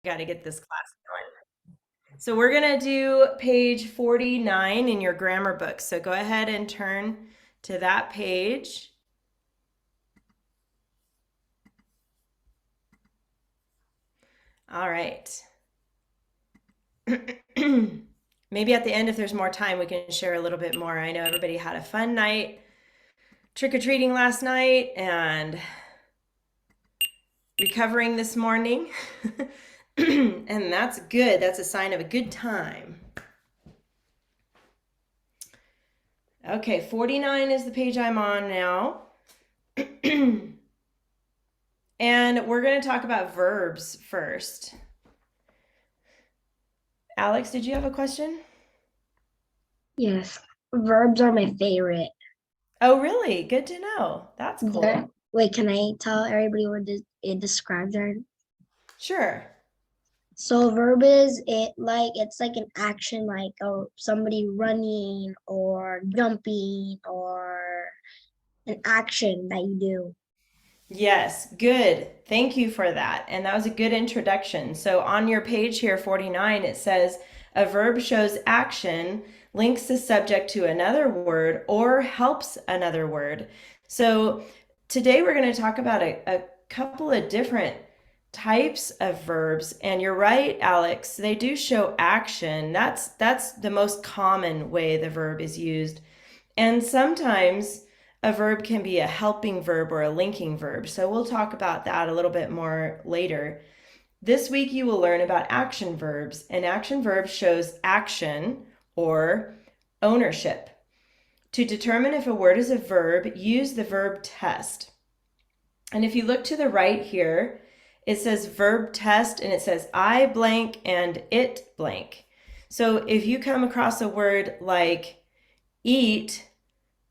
got to get this class going. So we're going to do page 49 in your grammar book. So go ahead and turn to that page. All right. Maybe at the end, if there's more time, we can share a little bit more. I know everybody had a fun night trick-or-treating last night and recovering this morning. And that's good. That's a sign of a good time. Okay, 49 is the page I'm on now. And we're going to talk about verbs first. Alex, did you have a question? Yes, verbs are my favorite. Oh, really? Good to know. That's cool. Wait, can I tell everybody what it describes are? Sure. So a verb is it's like an action like somebody running or jumping or an action that you do. Yes, good. Thank you for that. And that was a good introduction. So on your page here, 49, it says a verb shows action, links the subject to another word, or helps another word. So today we're going to talk about a couple of different types of verbs. And you're right, Alex, they do show action. That's the most common way the verb is used. And sometimes a verb can be a helping verb or a linking verb. So we'll talk about that a little bit more later. This week you will learn about action verbs. An action verb shows action or ownership. To determine if a word is a verb, use the verb test. And if you look to the right here, it says verb test and it says I blank and it blank. So if you come across a word like eat,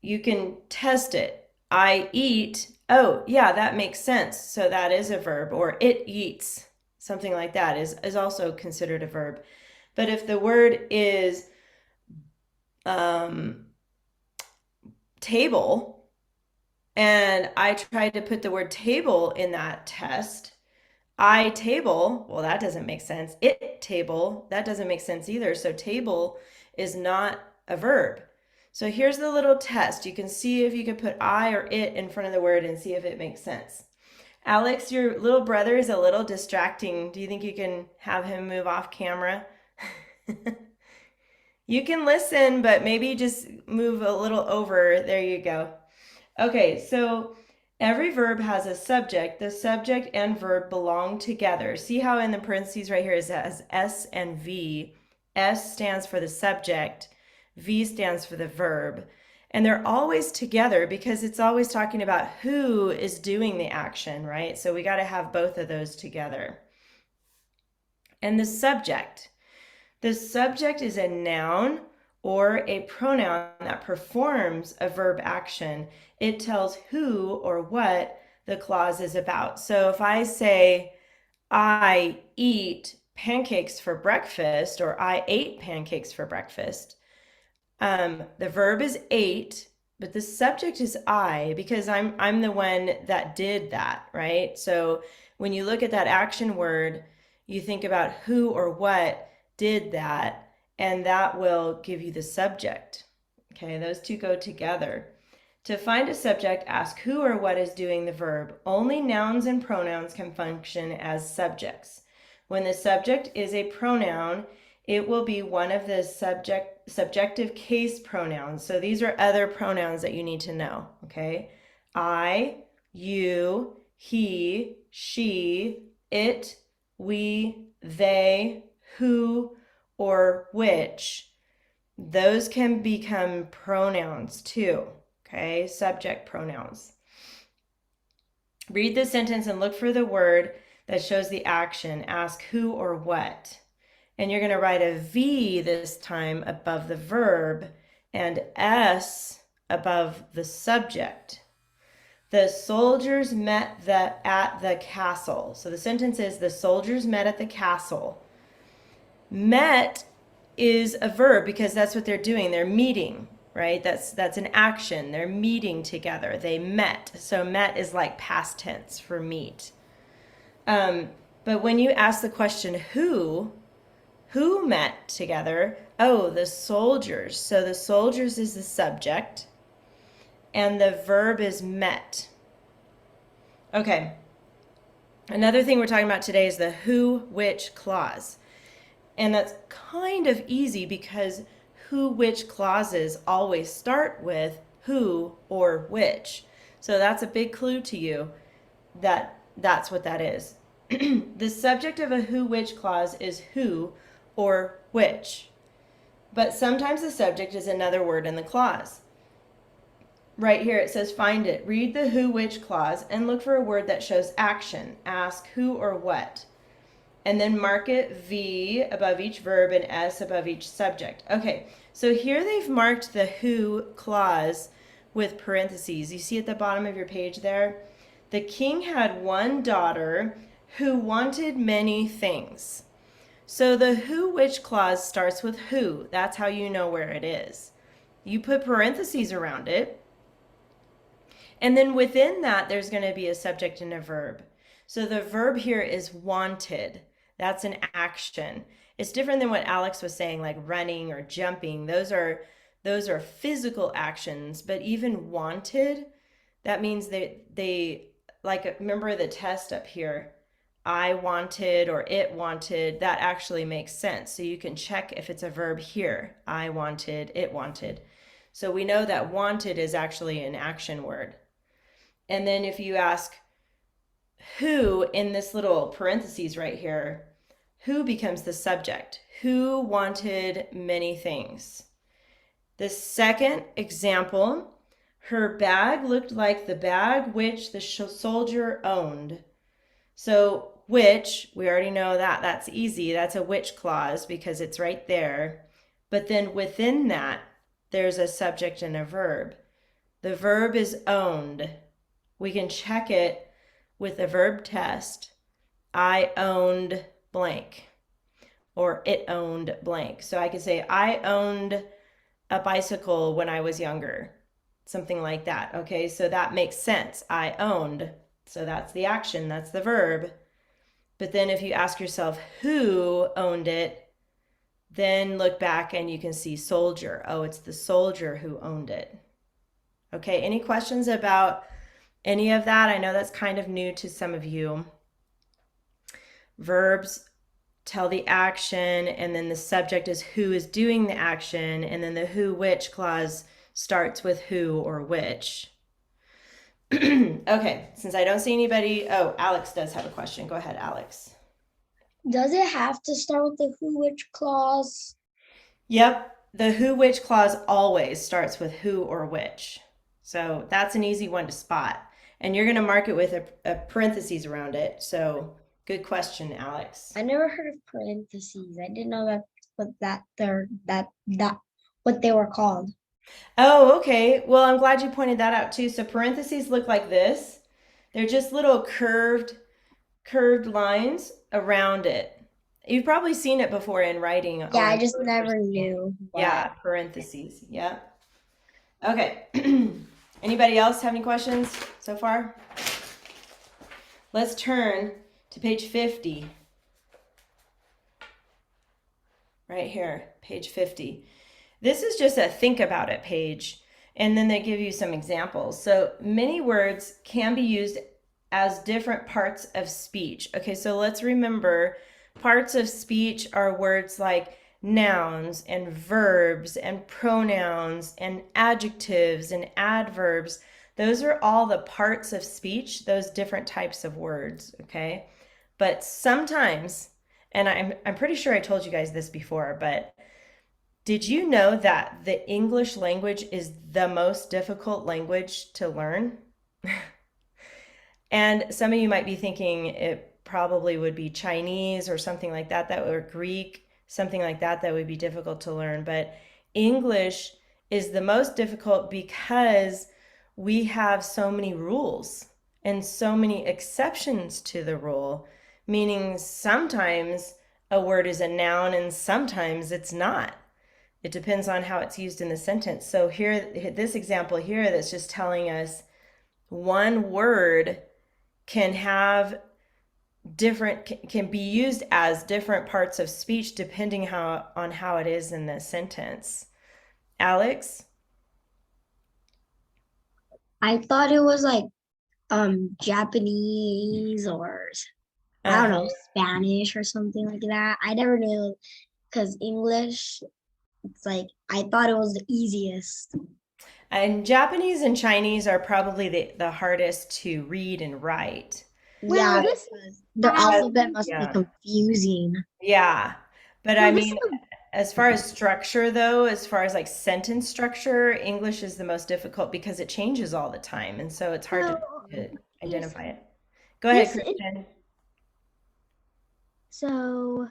you can test it. I eat. Oh, yeah, that makes sense. So that is a verb. Or it eats. Something like that is also considered a verb. But if the word is um, table, and I tried to put the word table in that test, I table, well, that doesn't make sense. It table, that doesn't make sense either. So table is not a verb. So here's the little test. You can see if you can put I or it in front of the word and see if it makes sense. Alex, your little brother is a little distracting. Do you think you can have him move off camera? You can listen, but maybe just move a little over. There you go. Okay, so every verb has a subject. The subject and verb belong together. See how in the parentheses right here it says S and V. S stands for the subject, V stands for the verb. And they're always together because it's always talking about who is doing the action, right? So we got to have both of those together. And the subject. The subject is a noun or a pronoun that performs a verb action. It tells who or what the clause is about. So if I say, I eat pancakes for breakfast, or I ate pancakes for breakfast, the verb is ate, but the subject is I because I'm the one that did that, right? So when you look at that action word, you think about who or what did that, and that will give you the subject. Okay, those two go together. To find a subject, ask who or what is doing the verb. Only nouns and pronouns can function as subjects. When the subject is a pronoun, it will be one of the subjective case pronouns. So these are other pronouns that you need to know, okay? I, you, he, she, it, we, they, who, or which. Those can become pronouns too, okay? Subject pronouns. Read the sentence and look for the word that shows the action. Ask who or what. And you're going to write a V this time above the verb and S above the subject. The soldiers met at the castle. So the sentence is the soldiers met at the castle. Met is a verb because that's what they're doing. They're meeting, right? That's an action. They're meeting together. They met. So met is like past tense for meet. But But when you ask the question who met together? Oh, the soldiers. So the soldiers is the subject, and the verb is met. Okay. Another thing we're talking about today is the who, which clause. And that's kind of easy because who, which clauses always start with who or which. So that's a big clue to you that that's what that is. The subject of a who, which clause is who or which. But sometimes the subject is another word in the clause. Right here it says find it. Read the who, which clause and look for a word that shows action. Ask who or what. And then mark it V above each verb and S above each subject. Okay, so here they've marked the who clause with parentheses. You see at the bottom of your page there? The king had one daughter who wanted many things. So the who, which clause starts with who. That's how you know where it is. You put parentheses around it. And then within that, there's going to be a subject and a verb. So the verb here is wanted. That's an action. It's different than what Alex was saying, like running or jumping. Those are physical actions, but even wanted, that means they like, remember the test up here, I wanted or it wanted, that actually makes sense. So you can check if it's a verb here, I wanted, it wanted. So we know that wanted is actually an action word. And then if you ask who in this little parentheses right here, who becomes the subject. Who wanted many things? The second example, her bag looked like the bag which the soldier owned. So which, we already know that, that's easy. That's a which clause because it's right there. But then within that, there's a subject and a verb. The verb is owned. We can check it with a verb test. I owned blank, or it owned blank. So I could say, I owned a bicycle when I was younger, something like that. Okay, so that makes sense. I owned. So that's the action, that's the verb. But then if you ask yourself who owned it, then look back and you can see soldier. Oh, it's the soldier who owned it. Okay, any questions about any of that? I know that's kind of new to some of you. Verbs tell the action, and then the subject is who is doing the action, and then the who, which clause starts with who or which. Okay, since I don't see anybody, oh, Alex does have a question. Go ahead, Alex. Does it have to start with the who, which clause? Yep, the who, which clause always starts with who or which. So that's an easy one to spot. And you're going to mark it with a parentheses around it. So good question, Alex. I never heard of parentheses. I didn't know what they were called. Oh, okay. Well, I'm glad you pointed that out too. So parentheses look like this. They're just little curved lines around it. You've probably seen it before in writing. Yeah, I just never knew. Yeah, parentheses. Yeah. Okay. Anybody else have any questions so far? Let's turn to page 50. Right here, page 50. This is just a think about it page, and then they give you some examples. So many words can be used as different parts of speech. Okay, so let's remember parts of speech are words like nouns and verbs and pronouns and adjectives and adverbs. Those are all the parts of speech, those different types of words, okay? But sometimes, and I'm pretty sure I told you guys this before, but did you know that the English language is the most difficult language to learn? And some of you might be thinking it probably would be Chinese or something like that, or Greek, something like that would be difficult to learn. But English is the most difficult because we have so many rules and so many exceptions to the rule, meaning sometimes a word is a noun and sometimes it's not. It depends on how it's used in the sentence. So here, this example here that's just telling us one word can have different can be used as different parts of speech depending on how it is in the sentence. Alex? I thought it was like Japanese or I don't Uh-huh. know, Spanish or something like that. I never knew because English, it's like I thought it was the easiest. And Japanese and Chinese are probably the hardest to read and write. Yeah, because the But alphabet must be yeah, confusing. yeah. But I mean, as far as structure though, as far as like sentence structure, English is the most difficult because it changes all the time. And so it's hard to identify it. Go ahead, Christian. So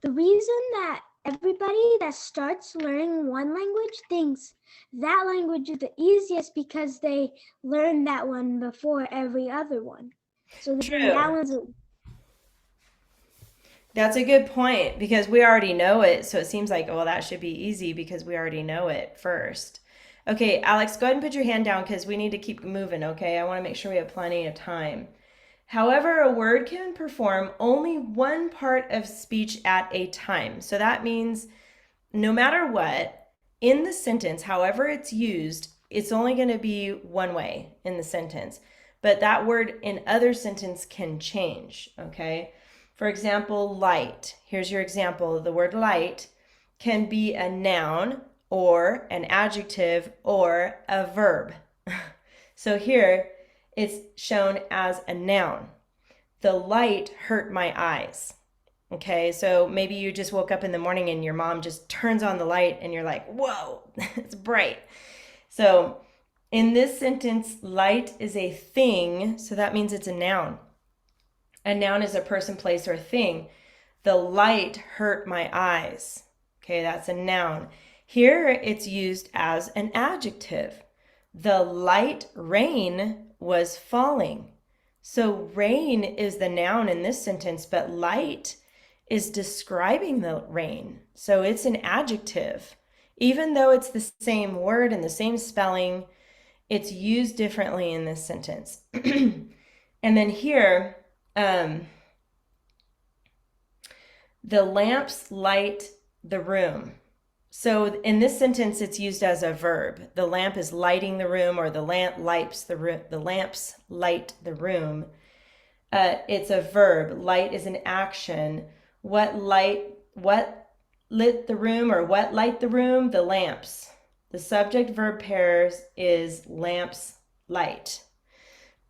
the reason that everybody that starts learning one language thinks that language is the easiest because they learned that one before every other one. So they think that True. one's That's a good point because we already know it. So it seems like, well, that should be easy because we already know it first. Okay, Alex, go ahead and put your hand down because we need to keep moving, okay? I want to make sure we have plenty of time. However, a word can perform only one part of speech at a time. So that means no matter what, in the sentence, however it's used, it's only going to be one way in the sentence. But that word in other sentence can change, okay? For example, light. Here's your example. The word light can be a noun or an adjective or a verb. So here it's shown as a noun. The light hurt my eyes. Okay, so maybe you just woke up in the morning and your mom just turns on the light and you're like, whoa, it's bright. So in this sentence, light is a thing, so that means it's a noun. A noun is a person, place, or thing. The light hurt my eyes. Okay, that's a noun. Here it's used as an adjective. The light rain was falling. So rain is the noun in this sentence, but light is describing the rain. So it's an adjective. Even though it's the same word and the same spelling, it's used differently in this sentence. And then here, the lamps light the room. So in this sentence, it's used as a verb. The lamp is lighting the room, or the lamp lights the room. The lamps light the room. It's a verb. Light is an action. What lit the room, or what light the room? The lamps. The subject verb pairs is lamps light.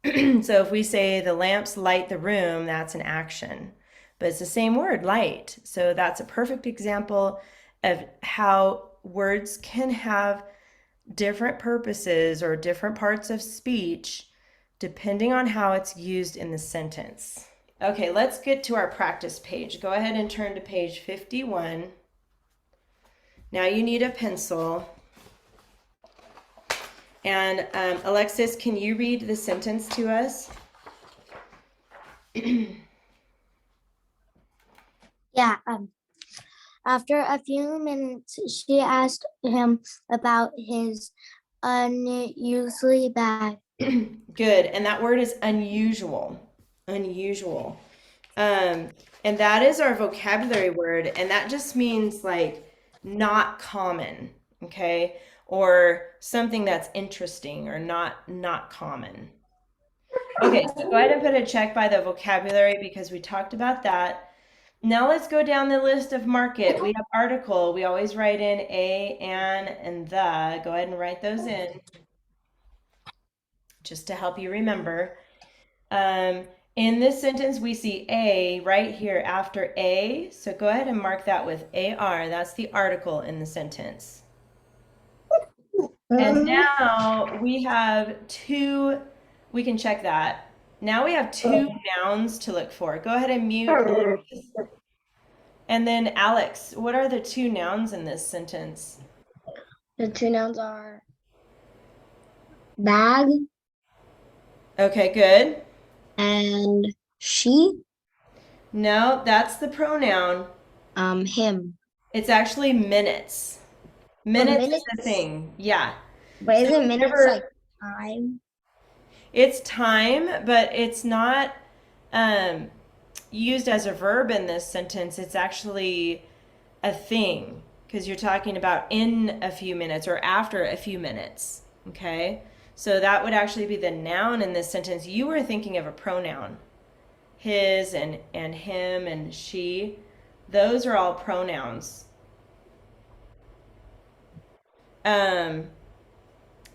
So if we say the lamps light the room, that's an action. But it's the same word, light. So that's a perfect example of how words can have different purposes or different parts of speech depending on how it's used in the sentence. Okay, let's get to our practice page. Go ahead and turn to page 51. Now you need a pencil. And Alexis, can you read the sentence to us? yeah. After a few minutes, she asked him about his unusually bad. Good. And that word is unusual. Unusual. And that is our vocabulary word. And that just means like not common, okay? Or something that's interesting or not common. Okay, so go ahead and put a check by the vocabulary because we talked about that. Now let's go down the list of market. We have article. We always write in a, an, and the. Go ahead and write those in just to help you remember. In this sentence, we see a right here after a. So go ahead and mark that with AR. That's the article in the sentence. And now we have two, we can check that. Now we have two nouns to look for. Go ahead and mute. And then Alex, what are the two nouns in this sentence? The two nouns are bag Okay, good. and she, No, that's the pronoun. him. It's actually minutes. Minutes is the minutes? thing. Yeah. But So isn't minutes whenever- like time? It's time, but it's not used as a verb in this sentence, it's actually a thing because you're talking about in a few minutes or after a few minutes. Okay? So that would actually be the noun in this sentence. You were thinking of a pronoun. His and him and she. Those are all pronouns.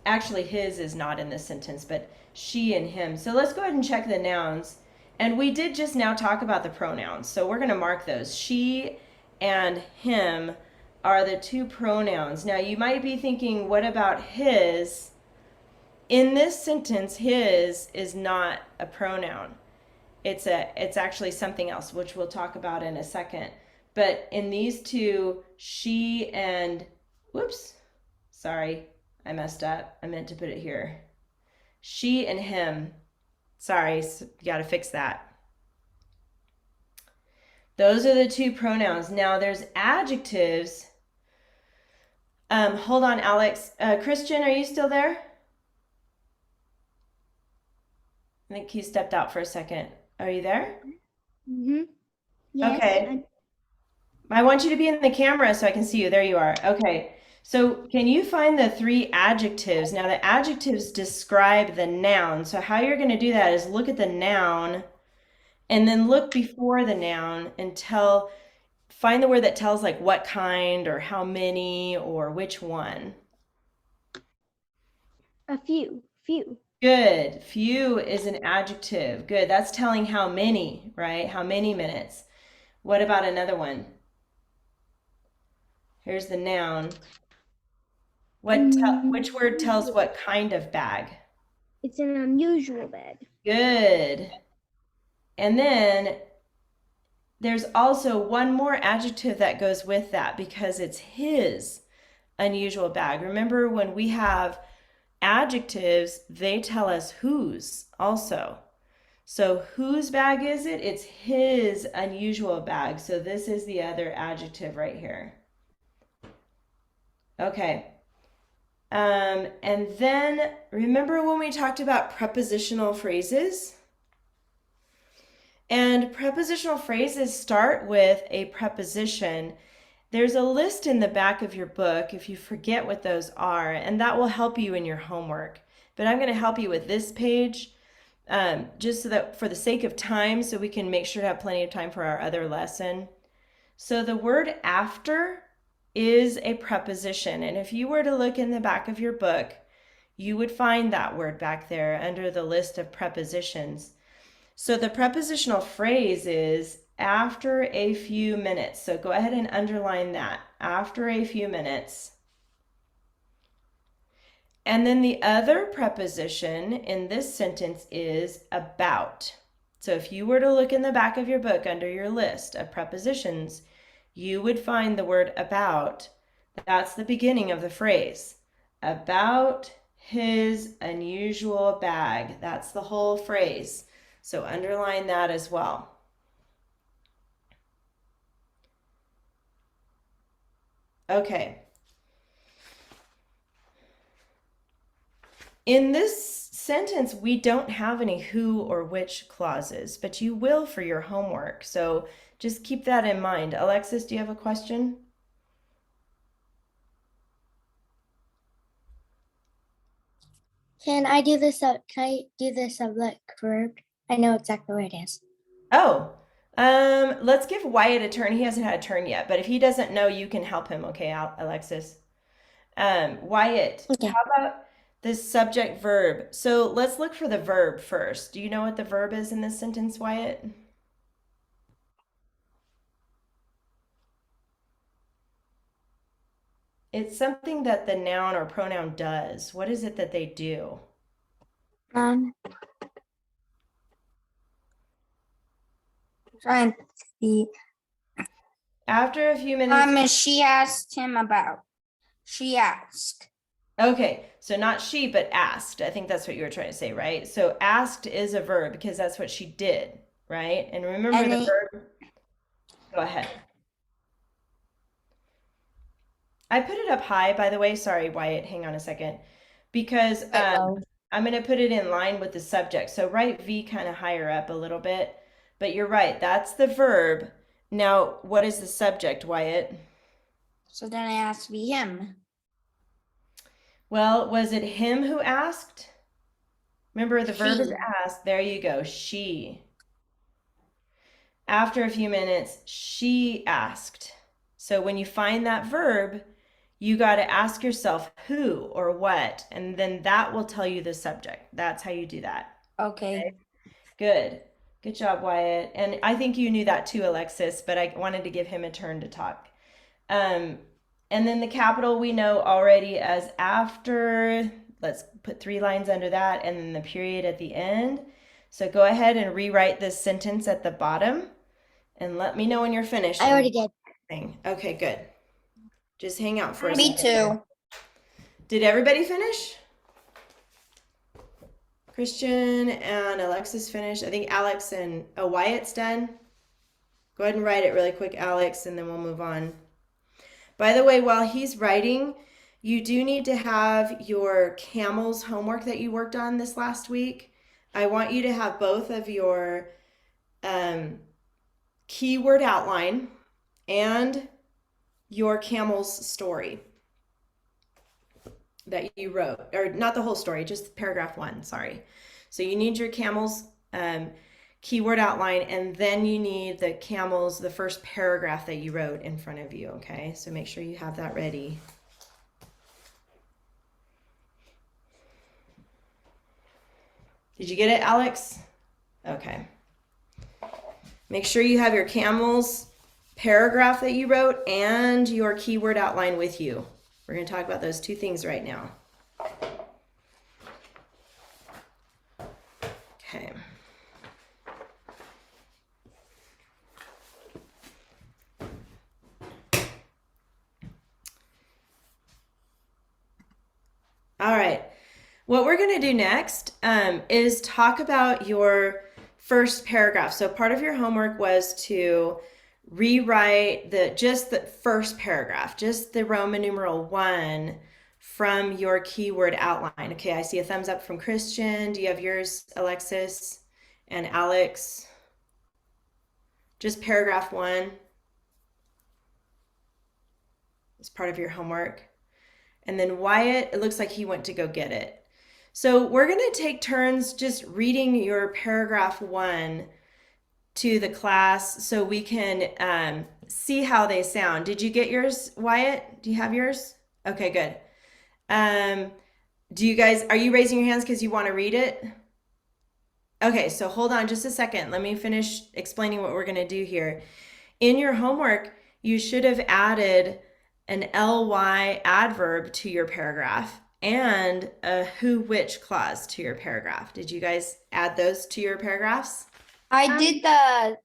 Actually, his is not in this sentence, but she and him. So let's go ahead and check the nouns. And we did just now talk about the pronouns. So we're going to mark those. She and him are the two pronouns. Now you might be thinking, what about his? In this sentence, his is not a pronoun. It's actually something else, which we'll talk about in a second. But in these two, she and, whoops, sorry, I messed up. I meant to put it here. She and him. Sorry, you got to fix that. Those are the two pronouns. Now there's adjectives. Hold on, Alex. Christian, are you still there? I think he stepped out for a second. Are you there? Mm-hmm. Yes. Okay. I want you to be in the camera so I can see you. There you are. Okay. So can you find the three adjectives? Now the adjectives describe the noun. So how you're going to do that is look at the noun and then look before the noun and find the word that tells like what kind or how many or which one. A few. Good. Few is an adjective. Good. That's telling how many, right? How many minutes. What about another one? Here's the noun. Which word tells what kind of bag? It's an unusual bag. Good. And then there's also one more adjective that goes with that because it's his unusual bag. Remember when we have adjectives, they tell us whose also. So whose bag is it? It's his unusual bag. So this is the other adjective right here. Okay. And then remember when we talked about prepositional phrases? And prepositional phrases start with a preposition. There's a list in the back of your book if you forget what those are, and that will help you in your homework. But I'm going to help you with this page just so that for the sake of time, so we can make sure to have plenty of time for our other lesson. So the word after is a preposition. And if you were to look in the back of your book, you would find that word back there under the list of prepositions. So the prepositional phrase is after a few minutes. So go ahead and underline that, after a few minutes. And then the other preposition in this sentence is about. So if you were to look in the back of your book under your list of prepositions, you would find the word about. That's the beginning of the phrase. About his unusual bag. That's the whole phrase. So underline that as well. Okay. In this sentence, we don't have any who or which clauses, but you will for your homework. So just keep that in mind. Alexis, do you have a question? Can I do this? Can I do this subject verb? I know exactly where it is. Oh, let's give Wyatt a turn. He hasn't had a turn yet, but if he doesn't know, you can help him. Okay, Alexis. Wyatt, Okay. how about this subject verb? So let's look for the verb first. Do you know what the verb is in this sentence, Wyatt? It's something that the noun or pronoun does. What is it that they do? Trying to see. After a few minutes. She asked him about. She asked. Okay, so not she, but asked. I think that's what you were trying to say, right? So asked is a verb because that's what she did, right? And remember And the verb. Go ahead. I put it up high, by the way. Sorry, Wyatt, hang on a second. Because I'm going to put it in line with the subject. So write V kind of higher up a little bit. But you're right, that's the verb. Now, what is the subject, Wyatt? So then it has to be him. Well, was it him who asked? Remember, the verb is She. asked. There you go, she. After a few minutes, she asked. So when you find that verb, you got to ask yourself who or what, and then that will tell you the subject. That's how you do that. Okay. Good. Good job, Wyatt. And I think you knew that too, Alexis, but I wanted to give him a turn to talk. And then the capital we know already as after. Let's put 3 lines under that and then the period at the end. So go ahead and rewrite this sentence at the bottom and let me know when you're finished. I already did. Okay, good. Just hang out for a Me second. too. Did everybody finish? Christian and Alexis finished. I think Alex and Wyatt's done. Go ahead and write it really quick, Alex, and then we'll move on. By the way, while he's writing, you do need to have your camels homework that you worked on this last week. I want you to have both of your keyword outline and your camel's story that you wrote, or not the whole story, just paragraph 1, sorry. So you need your camel's keyword outline, and then you need the first paragraph that you wrote in front of you, okay? So make sure you have that ready. Did you get it, Alex? Okay. Make sure you have your camel's paragraph that you wrote and your keyword outline with you. We're going to talk about those 2 things right now. Okay. All right. What we're going to do next is talk about your first paragraph. So part of your homework was to rewrite just the first paragraph, just the Roman numeral 1 from your keyword outline. Okay, I see a thumbs up from Christian. Do you have yours, Alexis and Alex? Just paragraph 1 is part of your homework. And then Wyatt, it looks like he went to go get it. So we're going to take turns just reading your paragraph 1 to the class so we can see how they sound. Did you get yours, Wyatt? Do you have yours? Okay, good. Are you raising your hands because you want to read it? Okay, so hold on just a second. Let me finish explaining what we're going to do here. In your homework, you should have added an ly adverb to your paragraph and a who which clause to your paragraph. Did you guys add those to your paragraphs? I did the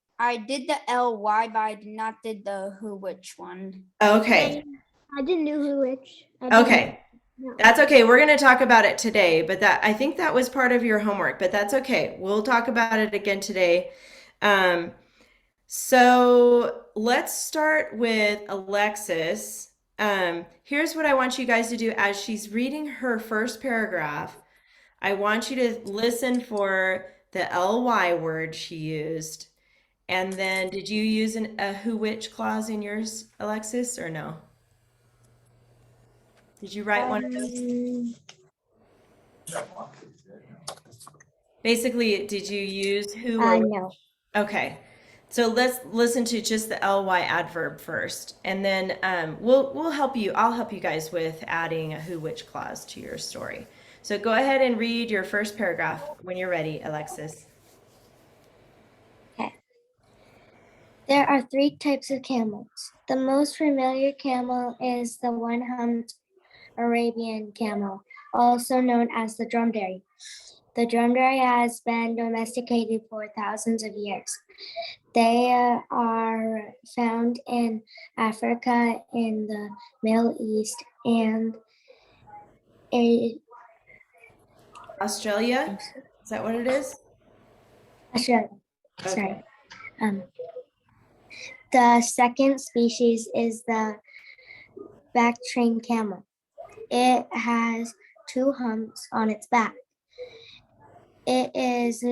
ly, but I did not did the who which one. Okay. I didn't do who which. Okay. That's okay. We're going to talk about it today, but I think that was part of your homework, but that's okay. We'll talk about it again today. So let's start with Alexis. Here's what I want you guys to do as she's reading her first paragraph. I want you to listen for the ly word she used. And then did you use a who which clause in yours, Alexis, or no? Did you write one of those? Basically, did you use who or No. Okay. So let's listen to just the ly adverb first, and then we'll help you. I'll help you guys with adding a who which clause to your story. So go ahead and read your first paragraph when you're ready, Alexis. Okay. There are 3 types of camels. The most familiar camel is the one-humped Arabian camel, also known as the dromedary. The dromedary has been domesticated for thousands of years. They are found in Africa, in the Middle East, and Australia? Is that what it is? Australia. Okay. Sorry. The second species is the back-trained camel. It has 2 humps on its back. It is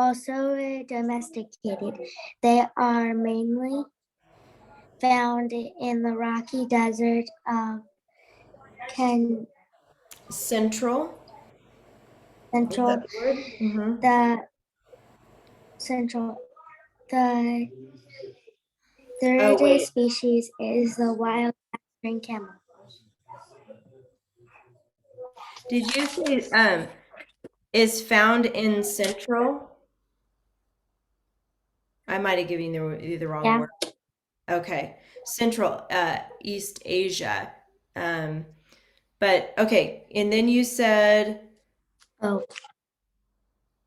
also domesticated. They are mainly found in the rocky desert of Central. Is Central. that the word? Mhm. The central. The Oh, third wait. species is the wild African camel. Did you say is found in Central? I might have given you the wrong Yeah. word. Okay. Central, East Asia. Um, but okay, and then you said Oh,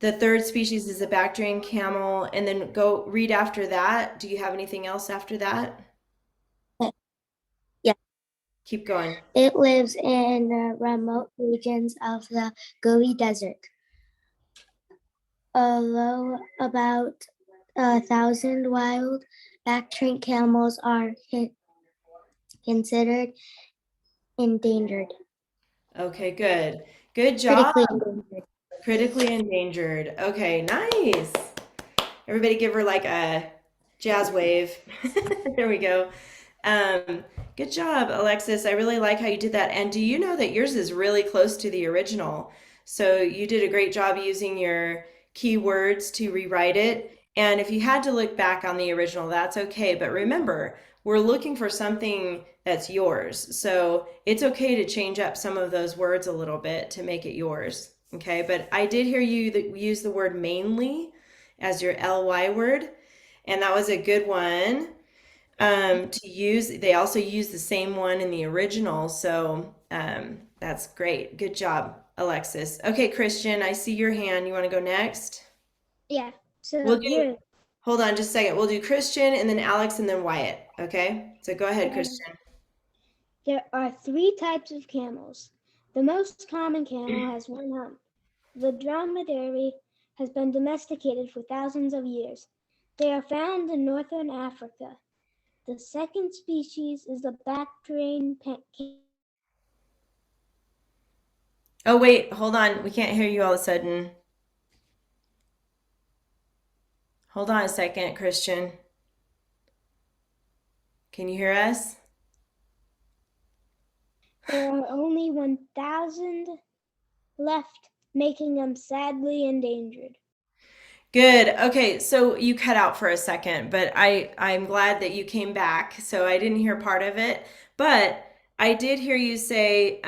the third species is the Bactrian camel, and then go read after that. Do you have anything else after that? yeah. Keep going. It lives in remote regions of the Gobi Desert. Although about 1,000 wild Bactrian camels are considered endangered. Okay, good. Good job. Critically endangered. Critically endangered. Okay, nice. Everybody give her like a jazz wave. There we go. Good job, Alexis. I really like how you did that. And do you know that yours is really close to the original? So you did a great job using your keywords to rewrite it. And if you had to look back on the original, that's okay. But remember, we're looking for something that's yours. So it's okay to change up some of those words a little bit to make it yours. Okay, but I did hear you use the word mainly as your ly word, and that was a good one to use. They also use the same one in the original, so that's great. Good job, Alexis. Okay, Christian, I see your hand. You want to go next? Yeah. So We'll do, here, hold on just a second. We'll do Christian and then Alex and then Wyatt. Okay, so go ahead, Okay. Christian. there are 3 types of camels. The most common camel has 1 hump. The dromedary has been domesticated for thousands of years. They are found in northern Africa. The second species is the Bactrian camel. Oh, wait, hold on. We can't hear you all of a sudden. Hold on a second, Christian. Can you hear us? There are only 1,000 left, making them sadly endangered. Good. Okay, so you cut out for a second, but I'm glad that you came back. So I didn't hear part of it, but I did hear you say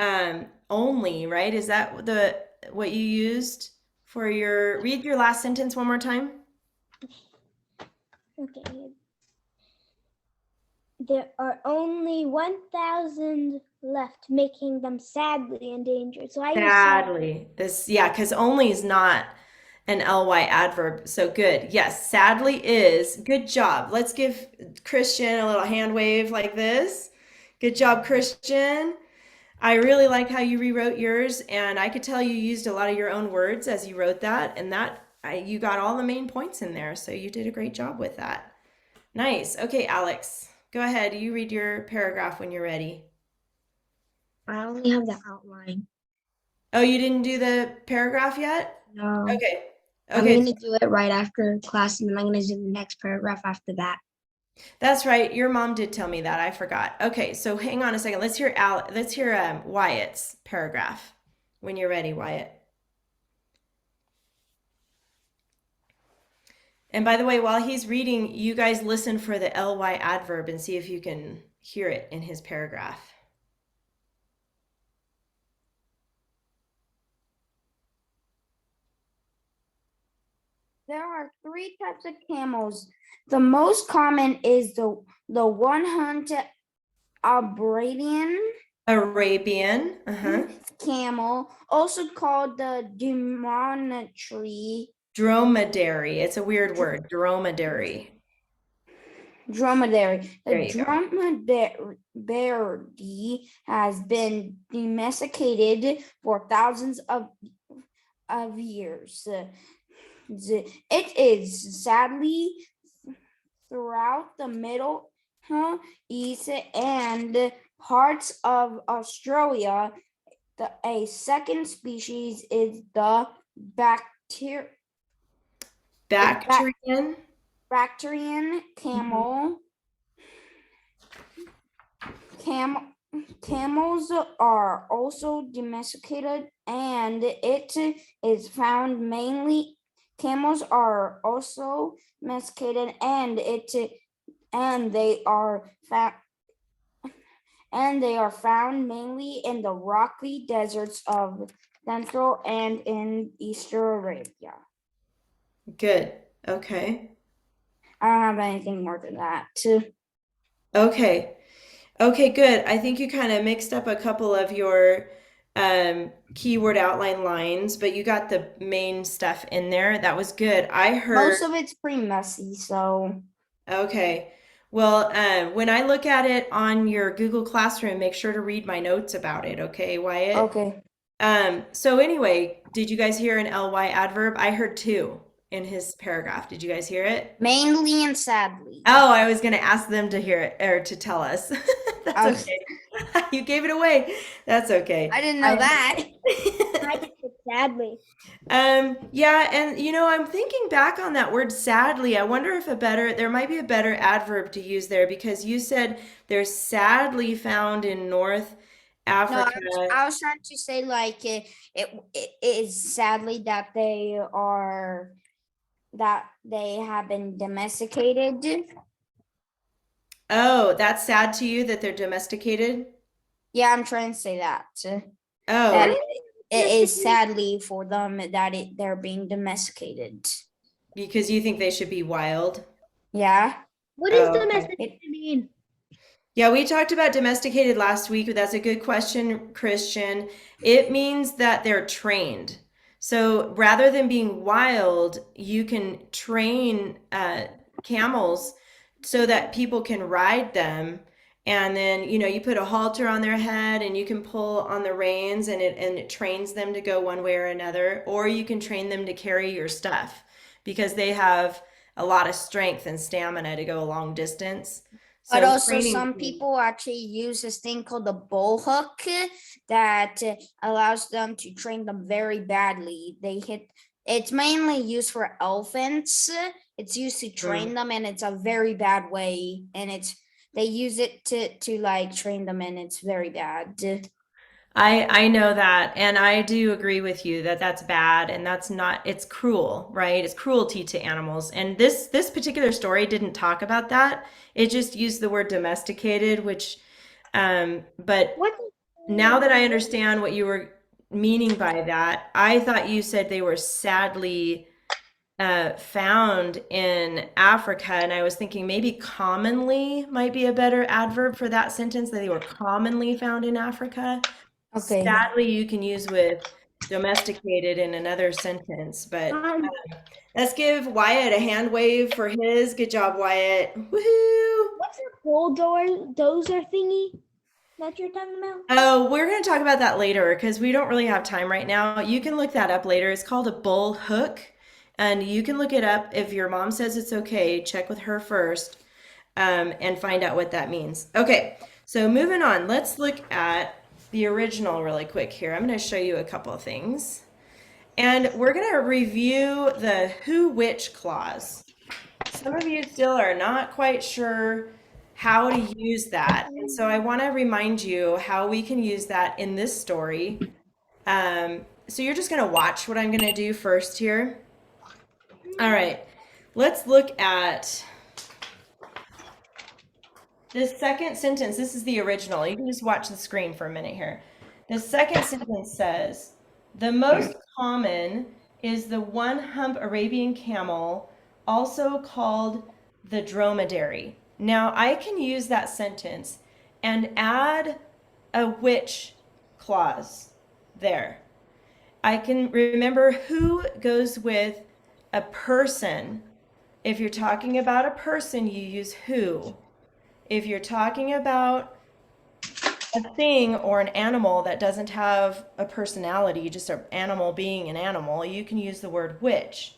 only, right? Is that the what you used for your read your last sentence one more time? Okay. There are only 1,000 left, making them sadly endangered. So I use Sadly. This yeah, because only is not an ly adverb. So good. Yes, sadly is. Good job. Let's give Christian a little hand wave like this. Good job, Christian. I really like how you rewrote yours, and I could tell you used a lot of your own words as you wrote that, and you got all the main points in there, so you did a great job with that. Nice. Okay, Alex, go ahead. You read your paragraph when you're ready. I only have the outline. Oh, you didn't do the paragraph yet? No. Okay. I'm Okay, gonna do it right after class, and then I'm gonna do the next paragraph after that. that's right. Your mom did tell me that. I forgot. Okay, so hang on a second. Let's hear Wyatt's paragraph when you're ready, Wyatt. And by the way, while he's reading, you guys listen for the ly adverb and see if you can hear it in his paragraph. There are 3 types of camels. The most common is the one-hunted Arabian Arabian. Uh-huh. camel, also called the Dromedary. It's a weird word. Dromedary. dromedary. There The you go. dromedary has been domesticated for thousands of years. It is sadly throughout the Middle East and parts of Australia. A second species is the Bactrian. Bactrian camel. Camels are also domesticated, and it is found mainly. Camels are also domesticated, and they are found mainly in the rocky deserts of Central and in Eastern Arabia. Good. Okay. I don't have anything more than that. Okay. Okay, good. I think you kind of mixed up a couple of your keyword outline lines, but you got the main stuff in there. That was good. I heard, Most of it's pretty messy, so okay. Well, when I look at it on your Google Classroom, make sure to read my notes about it, okay, Wyatt? okay. So anyway, did you guys hear an ly adverb? I heard two in his paragraph. Did you guys hear it? Mainly and sadly. Oh, I was going to ask them to hear it or to tell us. I That's was- okay. You gave it away. That's okay. I didn't know that. I just said sadly. Yeah, and I'm thinking back on that word sadly. I wonder if there might be a better adverb to use there because you said they're sadly found in North No, Africa. I was trying to say like it is sadly that they have been domesticated. Oh, that's sad to you that they're domesticated? Yeah, I'm trying to say that. Oh, That it is sadly for them that they're being domesticated. because you think they should be wild? Yeah. What does Oh, okay. domesticated mean? Yeah, we talked about domesticated last week, but that's a good question, Christian. It means that they're trained. So rather than being wild, you can train camels so that people can ride them. And then, you put a halter on their head and you can pull on the reins and it trains them to go one way or another. Or you can train them to carry your stuff because they have a lot of strength and stamina to go a long distance. But So also training- some people actually use this thing called the bull hook that allows them to train them very badly. It's mainly used for elephants. It's used to train them and it's a very bad way. And they use it to like train them and it's very bad. I know that, and I do agree with you that that's bad and it's cruel, right? It's cruelty to animals. And this particular story didn't talk about that. It just used the word domesticated, which but What? now that I understand what you were meaning by that, I thought you said they were sadly found in Africa, and I was thinking maybe commonly might be a better adverb for that sentence, that they were commonly found in Africa. Okay. Sadly, you can use with domesticated in another sentence, but let's give Wyatt a hand wave for his. Good job, Wyatt. Woohoo! What's a bulldozer thingy that you're talking about? Oh, we're going to talk about that later because we don't really have time right now. You can look that up later. It's called a bull hook, and you can look it up. If your mom says it's okay, check with her first and find out what that means. Okay, so moving on. Let's look at the original really quick here. I'm going to show you a couple of things. And we're going to review the who, which clause. Some of you still are not quite sure how to use that. And so I want to remind you how we can use that in this story. So you're just going to watch what I'm going to do first here. All right, let's look at this second sentence. This is the original. You can just watch the screen for a minute here. The second sentence says, the most common is the one-hump Arabian camel, also called the dromedary. Now, I can use that sentence and add a which clause there. I can remember who goes with a person. If you're talking about a person, you use who. If you're talking about a thing or an animal that doesn't have a personality, just an animal being an animal, you can use the word which.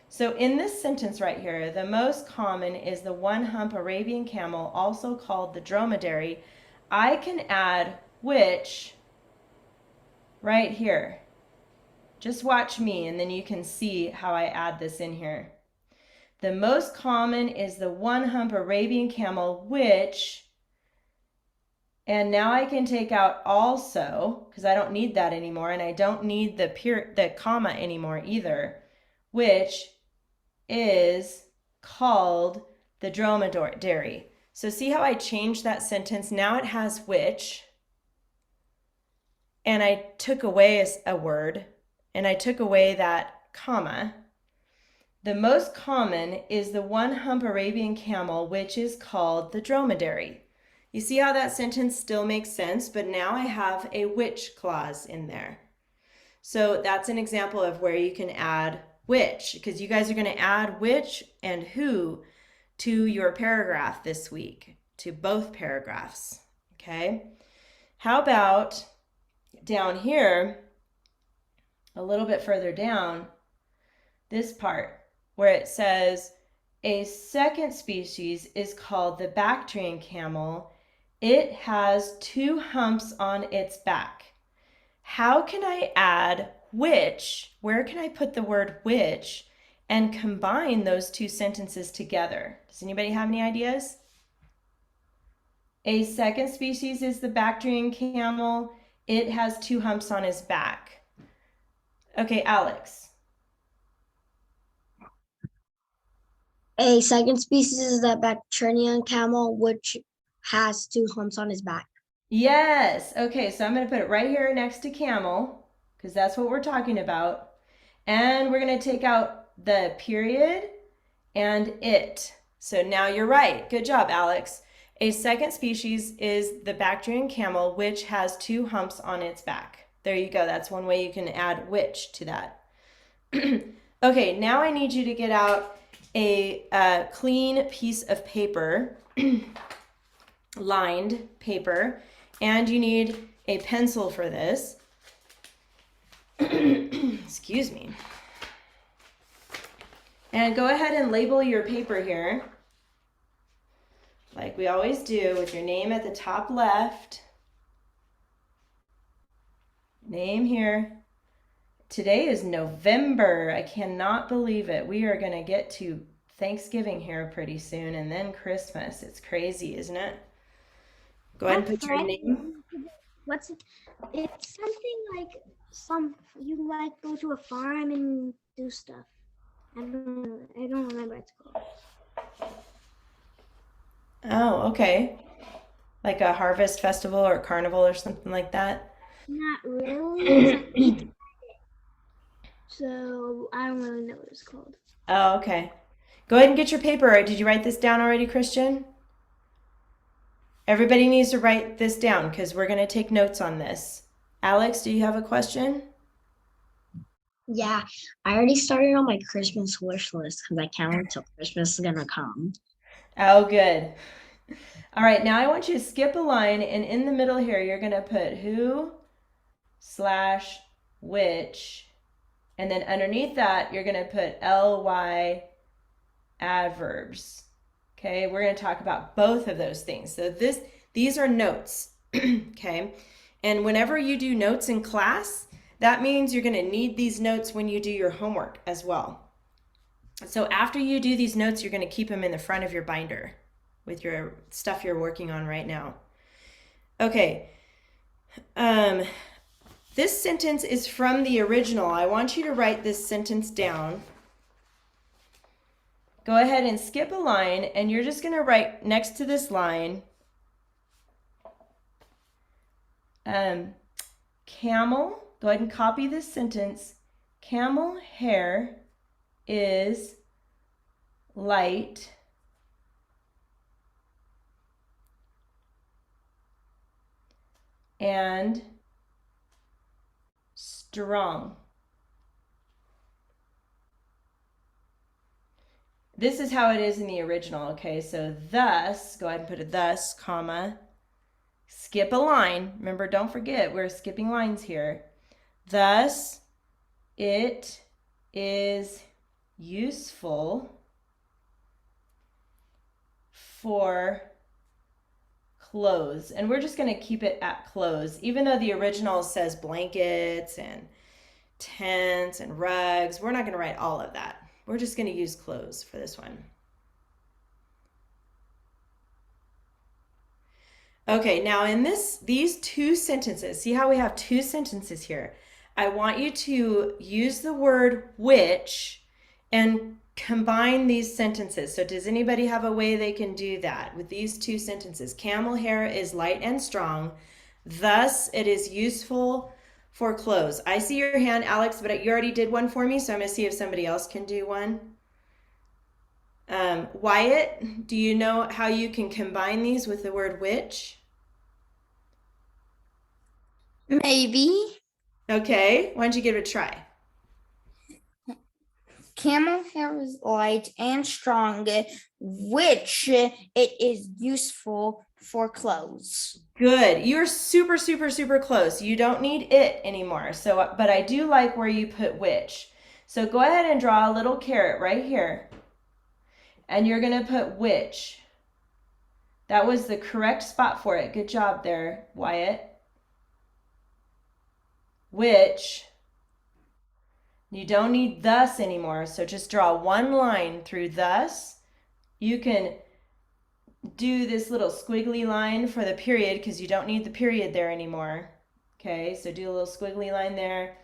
So in this sentence right here, the most common is the one-hump Arabian camel, also called the dromedary. I can add which right here. Just watch me and then you can see how I add this in here. The most common is the one-hump Arabian camel, which, and now I can take out also, because I don't need that anymore, and I don't need the comma anymore either, which is called the dromedary. So see how I changed that sentence? Now it has which, and I took away a word, and I took away that comma. The most common is the one-hump Arabian camel, which is called the dromedary. You see how that sentence still makes sense, but now I have a which clause in there. So that's an example of where you can add which, because you guys are going to add which and who to your paragraph this week, to both paragraphs, okay? How about down here, a little bit further down, this part where it says a second species is called the Bactrian camel. It has 2 humps on its back. How can I add which? Where can I put the word which and combine those 2 sentences together? Does anybody have any ideas? A second species is the Bactrian camel. It has 2 humps on his back. Okay, Alex. A second species is the Bactrian camel, which has 2 humps on his back. Yes. Okay, so I'm going to put it right here next to camel because that's what we're talking about. And we're going to take out the period and it. So now you're right. Good job, Alex. A second species is the Bactrian camel, which has 2 humps on its back. There you go. That's one way you can add which to that. Okay, now I need you to get out a clean piece of paper, lined paper, and you need a pencil for this. Excuse me. And go ahead and label your paper here, like we always do, with your name at the top left. Name here. Today is November. I cannot believe it. We are going to get to Thanksgiving here pretty soon and then Christmas. It's crazy, isn't it? Go ahead and put your name. What's it? It's something like you like go to a farm and do stuff. I don't remember what it's called. Oh, okay. Like a harvest festival or carnival or something like that? Not really. It's like eat. So I don't really know what it's called. Oh, okay. Go ahead and get your paper. Did you write this down already, Christian? Everybody needs to write this down because we're going to take notes on this. Alex, do you have a question? Yeah, I already started on my Christmas wish list because I can't wait till Christmas is gonna come. Oh, good. All right, now I want you to skip a line, and in the middle here, you're going to put who / which, and then underneath that, you're going to put ly adverbs. Okay, we're going to talk about both of those things. So these are notes, okay? And whenever you do notes in class, that means you're going to need these notes when you do your homework as well. So after you do these notes, you're going to keep them in the front of your binder with your stuff you're working on right now. Okay. This sentence is from the original. I want you to write this sentence down. Go ahead and skip a line, and you're just going to write next to this line, camel. Go ahead and copy this sentence. Camel hair is light and strong. This is how it is in the original, okay? So thus, go ahead and put a thus, comma, skip a line. Remember, don't forget, we're skipping lines here. Thus, it is useful for clothes. And we're just going to keep it at clothes, even though the original says blankets and tents and rugs. We're not going to write all of that. We're just going to use clothes for this one. Okay, now in these two sentences, see how we have two sentences here? I want you to use the word which and combine these sentences. So does anybody have a way they can do that with these two sentences? Camel hair is light and strong, thus it is useful for clothes. I see your hand, Alex, but you already did one for me, so I'm going to see if somebody else can do one. Wyatt, do you know how you can combine these with the word which? Maybe. Okay, why don't you give it a try? Camel hair is light and strong, which it is useful for clothes. Good. You're super, super, super close. You don't need it anymore. So, but I do like where you put which. So go ahead and draw a little caret right here. And you're going to put which. That was the correct spot for it. Good job there, Wyatt. Which. You don't need thus anymore. So just draw one line through thus. You can do this little squiggly line for the period because you don't need the period there anymore. Okay, so do a little squiggly line there.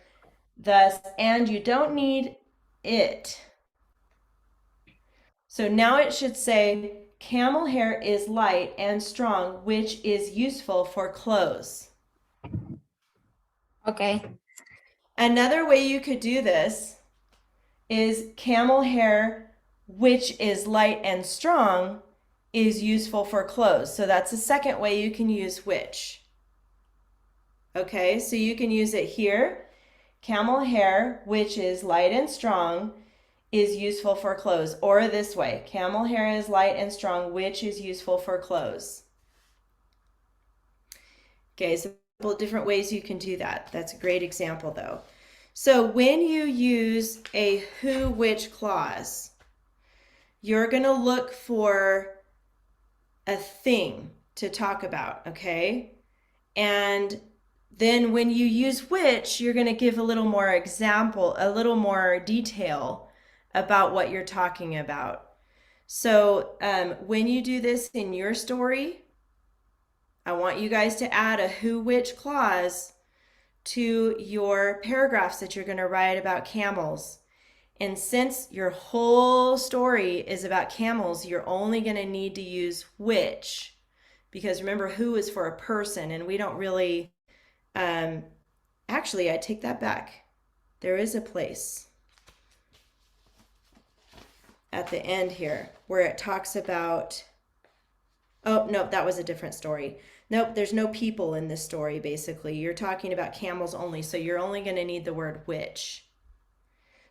Thus, and you don't need it. So now it should say, camel hair is light and strong, which is useful for clothes. Okay. Another way you could do this is camel hair, which is light and strong, is useful for clothes. So that's the second way you can use which. Okay, so you can use it here. Camel hair, which is light and strong, is useful for clothes. Or this way, camel hair is light and strong, which is useful for clothes. Okay, so a couple different ways you can do that. That's a great example though. So when you use a who, which clause, you're going to look for a thing to talk about, okay? And then when you use which, you're going to give a little more example, a little more detail about what you're talking about. So when you do this in your story, I want you guys to add a who, which clause to your paragraphs that you're going to write about camels. And since your whole story is about camels, you're only going to need to use which, because remember, who is for a person, and we don't really, actually, I take that back. There is a place at the end here where it talks about, oh, no, that was a different story. Nope, there's no people in this story, basically. You're talking about camels only, so you're only going to need the word which.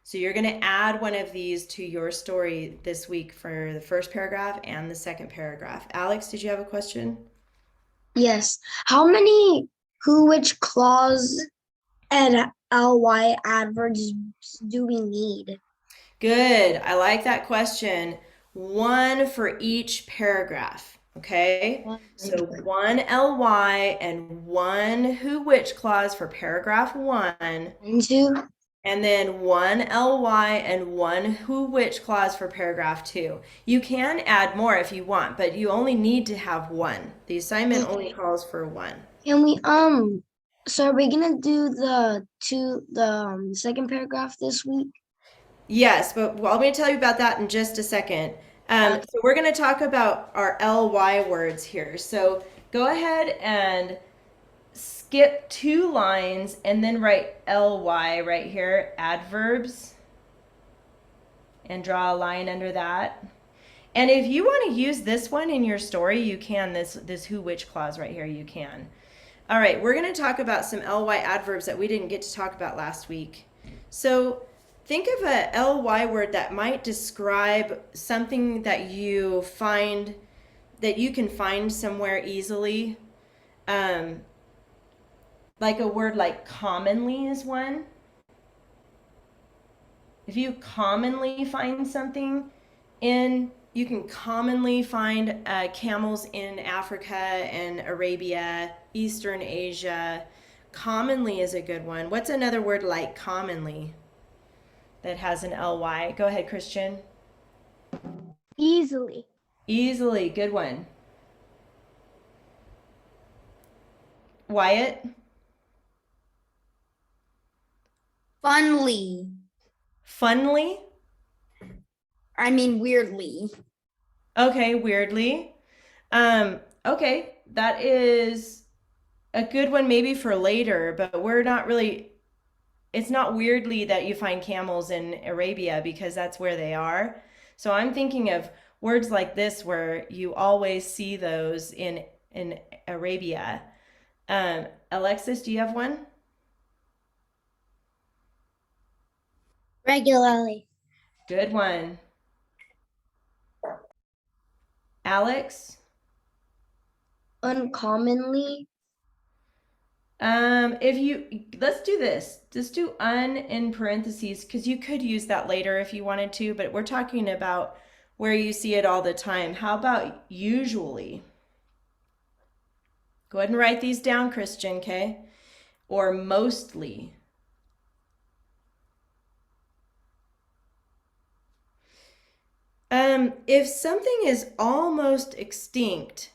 So you're going to add one of these to your story this week for the first paragraph and the second paragraph. Alex, did you have a question? Yes. How many who, which clause and ly adverbs do we need? Good. I like that question. One for each paragraph. Okay. So one ly and one who, which clause for paragraph 1. And two. And then one ly and one who, which clause for paragraph 2. You can add more if you want, but you only need to have one. The assignment only calls for one. Can we so are we gonna do the second paragraph this week? Yes, but well, I'm going to tell you about that in just a second. So we're going to talk about our ly words here. So go ahead and skip 2 lines and then write ly right here, adverbs, and draw a line under that. And if you want to use this one in your story, you can, this who, which clause right here, you can. All right, we're going to talk about some ly adverbs that we didn't get to talk about last week. So think of a ly word that might describe something that you find, that you can find somewhere easily. Like a word like commonly is one. If you commonly find something you can commonly find camels in Africa and Arabia, Eastern Asia. Commonly is a good one. What's another word like commonly? that has an ly? Go ahead, Christian. Easily. Easily, good one. Wyatt? Funly. Funly? I mean, weirdly. Okay, weirdly. Okay, that is a good one maybe for later, but we're not really, it's not weirdly that you find camels in Arabia because that's where they are. So I'm thinking of words like this where you always see those in Arabia. Alexis, do you have one? Regularly. Good one. Alex? Uncommonly. If you let's do this. Just do un in parentheses because you could use that later if you wanted to, but we're talking about where you see it all the time. How about usually? Go ahead and write these down, Christian, okay? Or mostly. If something is almost extinct,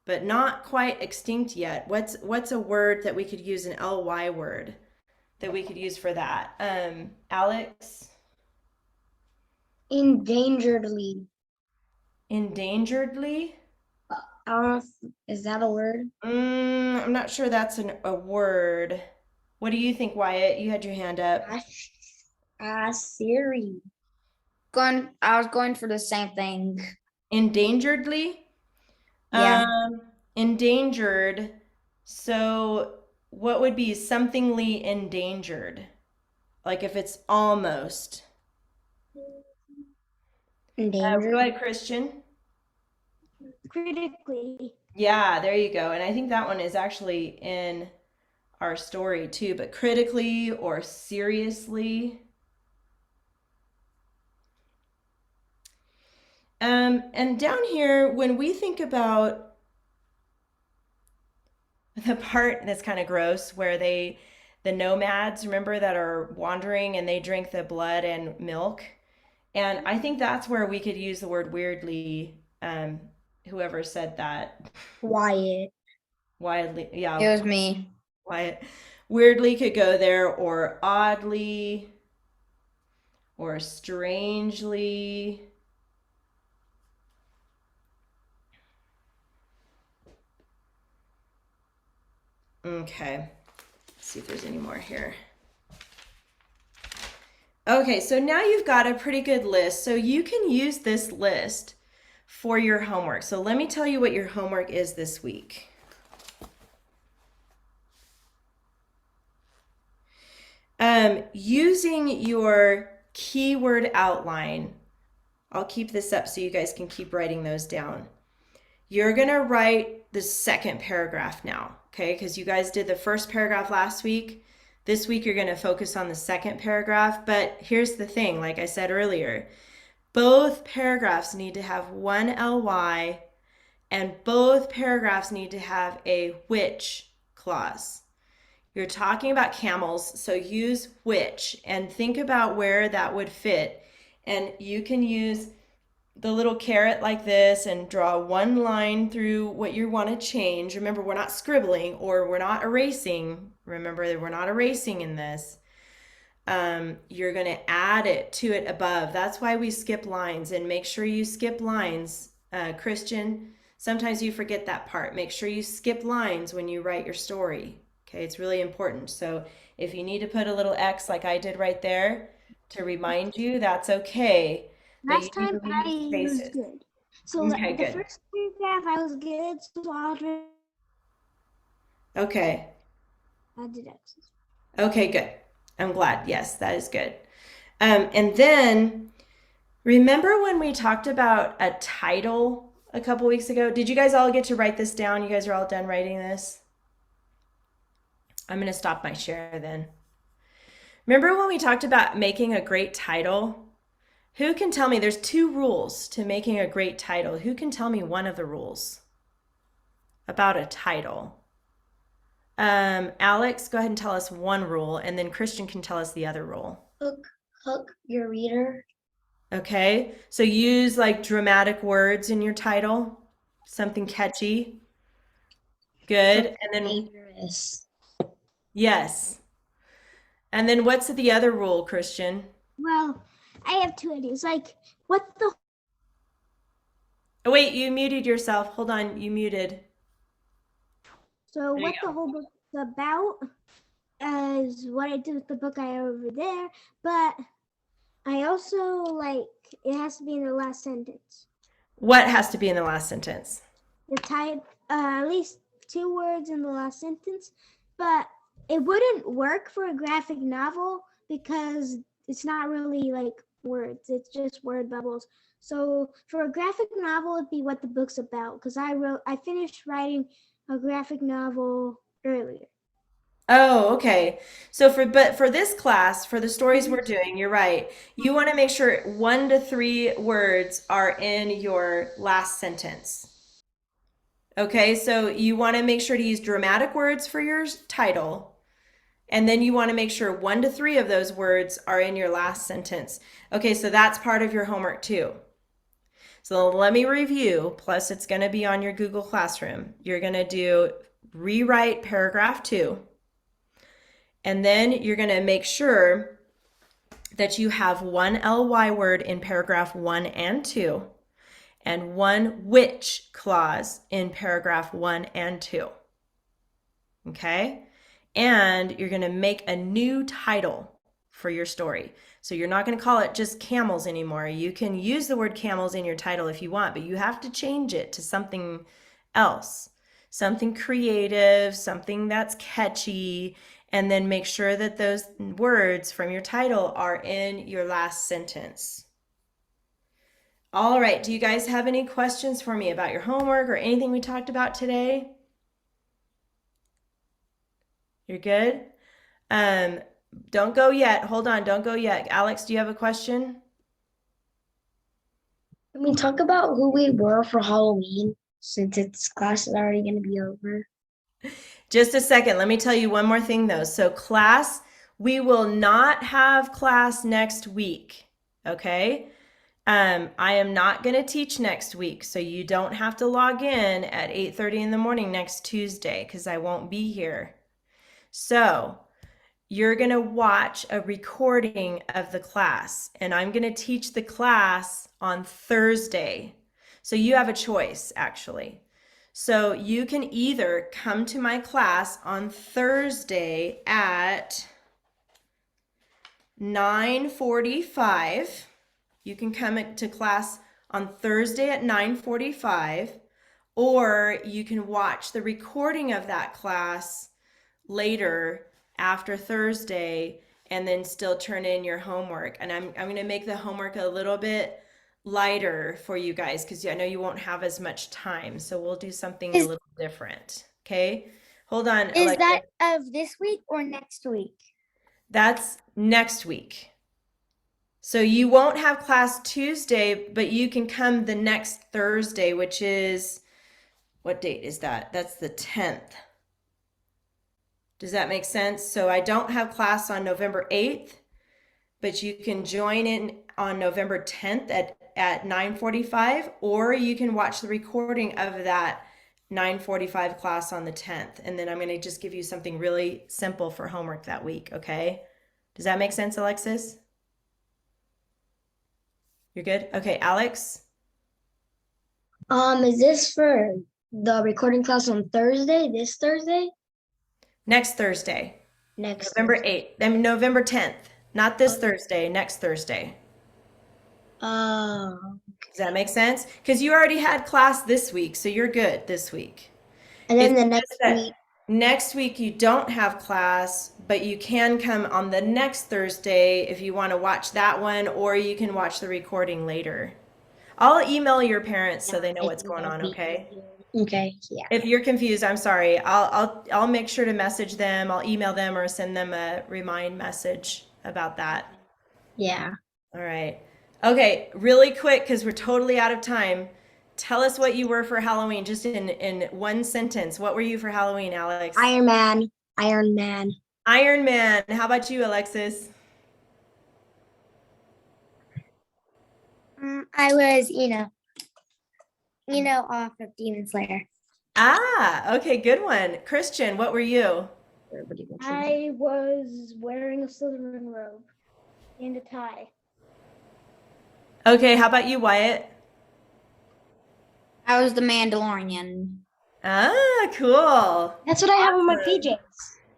but not quite extinct yet, what's a word that we could use, an ly word that we could use for that? Alex? Endangeredly. Endangeredly? I don't know if, is that a word? I'm not sure that's a word. What do you think, Wyatt? You had your hand up. Siri. I was going for the same thing. Endangeredly? Yeah. Endangered. So what would be somethingly endangered? Like if it's almost. Go Endangered. ahead, Christian. Critically. Yeah, there you go. And I think that one is actually in our story too, but critically or seriously. And down here, when we think about the part that's kind of gross where the nomads, remember, that are wandering and they drink the blood and milk. And I think that's where we could use the word weirdly. Whoever said that, Wyatt. widely, It yeah, was me. Wyatt. Weirdly could go there, or oddly, or strangely. Okay, let's see if there's any more here. Okay, so now you've got a pretty good list. So you can use this list for your homework. So let me tell you what your homework is this week. Using your keyword outline, I'll keep this up so you guys can keep writing those down. You're going to write the second paragraph now, okay? Because you guys did the first paragraph last week. This week, you're going to focus on the second paragraph. But here's the thing, like I said earlier, both paragraphs need to have one ly, and both paragraphs need to have a which clause. You're talking about camels, so use which and think about where that would fit. And you can use the little caret like this and draw one line through what you want to change. Remember, we're not scribbling or we're not erasing. Remember that we're not erasing in this. You're going to add it to it above. That's why we skip lines, and make sure you skip lines. Christian, sometimes you forget that part. Make sure you skip lines when you write your story. Okay, it's really important. So if you need to put a little X like I did right there to remind you, that's okay. But Last you need time to leave I was spaces. good. So Okay, the good. first paragraph I was good, so Okay. I did X's. Okay, good. I'm glad. Yes, that is good. And then remember when we talked about a title a couple weeks ago? Did you guys all get to write this down? You guys are all done writing this? I'm going to stop my share then. Remember when we talked about making a great title? Who can tell me? There's 2 rules to making a great title. Who can tell me one of the rules about a title? Alex, go ahead and tell us one rule, and then Christian can tell us the other rule. Hook your reader. Okay, so use like dramatic words in your title, something catchy. Good. And then, Dangerous. yes. And then what's the other rule, Christian? Well, I have two ideas. Like, what the Oh, wait, you muted yourself. Hold on, you muted. so There you what the whole book's about is what I did with the book I have over there, but I also like it has to be in the last sentence. What has to be in the last sentence? The type at least 2 words in the last sentence, but it wouldn't work for a graphic novel because it's not really like words, it's just word bubbles. So for a graphic novel, it'd be what the book's about because I finished writing a graphic novel earlier. Oh, okay. So but for this class, for the stories we're doing, you're right. You want to make sure 1 to 3 words are in your last sentence. Okay, so you want to make sure to use dramatic words for your title. And then you want to make sure 1 to 3 of those words are in your last sentence. Okay, so that's part of your homework too. So let me review, plus it's going to be on your Google Classroom. You're going to do rewrite paragraph 2. And then you're going to make sure that you have one ly word in paragraph 1 and 2 and one which clause in paragraph 1 and 2. Okay? And you're going to make a new title for your story. So you're not going to call it just camels anymore. You can use the word camels in your title if you want, but you have to change it to something else, something creative, something that's catchy, and then make sure that those words from your title are in your last sentence. All right, do you guys have any questions for me about your homework or anything we talked about today? You're good? Don't go yet. Hold on, don't go yet. Alex, do you have a question? Can we talk about who we were for Halloween since its class is already going to be over? Just a second. Let me tell you one more thing though. So class, we will not have class next week. Okay. I am not going to teach next week. So you don't have to log in at 8:30 in the morning next Tuesday because I won't be here. So you're going to watch a recording of the class and I'm going to teach the class on Thursday. So you have a choice actually. So you can either come to my class on Thursday at 9:45. You can come to class on Thursday at 9:45, or you can watch the recording of that class later after Thursday and then still turn in your homework. And I'm going to make the homework a little bit lighter for you guys because I know you won't have as much time. So we'll do something a little different. Okay. Hold on. Is Alexa. that of this week or next week? That's next week. So you won't have class Tuesday, but you can come the next Thursday, which is, what date is that? That's the 10th. Does that make sense? So I don't have class on November 8th, but you can join in on November 10th at 9:45, or you can watch the recording of that 9:45 class on the 10th. And then I'm going to just give you something really simple for homework that week, okay? Does that make sense, Alexis? You're good? Okay, Alex? Is this for the recording class on Thursday, this Thursday? Next Thursday, Next November Thursday. 8th, I mean November 10th. Not this Thursday, next Thursday. Oh, Does that make sense? Because you already had class this week, so you're good this week. and then It's the just next that week, next week you don't have class, but you can come on the next Thursday if you want to watch that one, or you can watch the recording later. I'll email your parents so they know I what's think going that'd on, be okay? easier. Okay, yeah. If you're confused, I'm sorry. I'll make sure to message them. I'll email them or send them a remind message about that. Yeah. All right. Okay, really quick because we're totally out of time. Tell us what you were for Halloween, just in one sentence. What were you for Halloween, Alex? Iron Man. Iron Man. Iron Man. How about you, Alexis? I was Eno off of Demon Slayer. Ah, okay, good one. Christian, what were you? I was wearing a Slytherin robe and a tie. Okay, how about you, Wyatt? I was the Mandalorian. Ah, cool. That's what I have on my Awesome. PJs.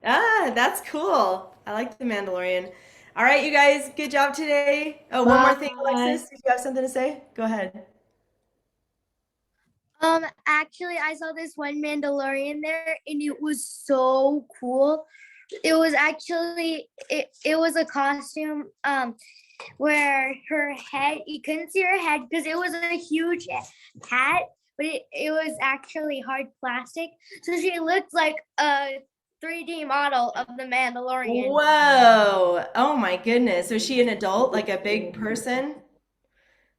Ah, that's cool. I like the Mandalorian. All right, you guys, good job today. Oh, one more thing, Bye. Alexis. Did you have something to say? Go ahead. Actually, I saw this one Mandalorian there, and it was so cool. It was actually it was a costume where her head, you couldn't see her head because it was a huge hat, but it was actually hard plastic, so she looked like a 3D model of the Mandalorian. Whoa. Oh my goodness. Was she an adult, like a big person?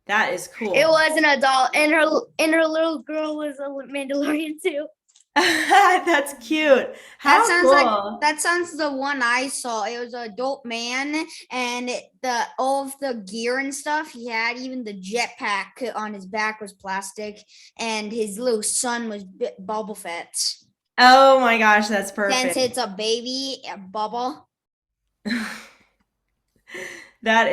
That is cool. It was an adult, and her little girl was a Mandalorian too. That's cute. How That sounds cool. like that sounds the one I saw. It was an adult man, and all of the gear and stuff he had, even the jetpack on his back was plastic, and his little son was Boba Fett. Oh my gosh, that's Since perfect. it's a baby, a bubble. That is